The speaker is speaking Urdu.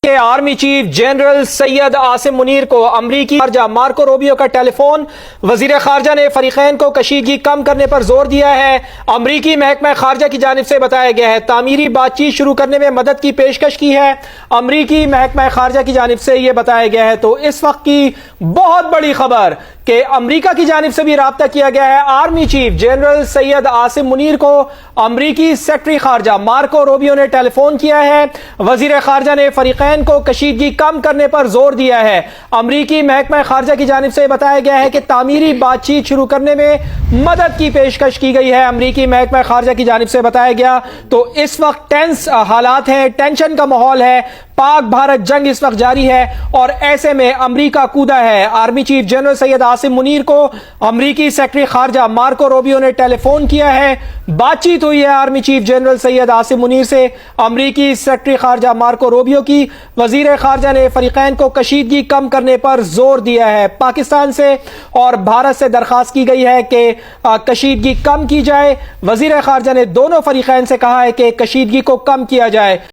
کہ army chief general Syed Asim Munir کو امریکی خارجہ مارکو روبیو کا ٹیلی فون۔ وزیر خارجہ نے فریقین کو کشیدگی کم کرنے پر زور دیا ہے۔ امریکی محکمہ خارجہ کی جانب سے بتایا گیا ہے تعمیری بات چیت شروع کرنے میں مدد کی پیشکش کی ہے۔ امریکی محکمہ خارجہ کی جانب سے یہ بتایا گیا ہے۔ تو اس وقت کی بہت بڑی خبر کہ امریکہ کی جانب سے بھی رابطہ کیا گیا ہے۔ Army chief general Syed Asim Munir کو امریکی سیکرٹری خارجہ مارکو روبیو نے ٹیلی فون کیا ہے۔ وزیر خارجہ نے فریقین کو کشیدگی کم کرنے پر زور دیا ہے۔ امریکی محکمہ خارجہ کی جانب سے بتایا گیا ہے کہ تعمیری بات چیت شروع کرنے میں مدد کی پیشکش کی گئی ہے۔ امریکی محکمہ خارجہ کی جانب سے بتایا گیا۔ تو اس وقت ٹینس حالات ہیں، ٹینشن کا ماحول ہے، پاک بھارت جنگ اس وقت جاری ہے اور ایسے میں امریکہ کودا ہے۔ Army chief general Syed Asim Munir کو امریکی سیکرٹری خارجہ مارکو روبیو نے ٹیلی فون کیا ہے۔ بات چیت ہوئی ہے army chief general Syed Asim Munir سے امریکی سیکرٹری خارجہ مارکو روبیو کی۔ وزیر خارجہ نے فریقین کو کشیدگی کم کرنے پر زور دیا ہے۔ پاکستان سے اور بھارت سے درخواست کی گئی ہے کہ کشیدگی کم کی جائے۔ وزیر خارجہ نے دونوں فریقین سے کہا ہے کہ کشیدگی کو کم کیا جائے۔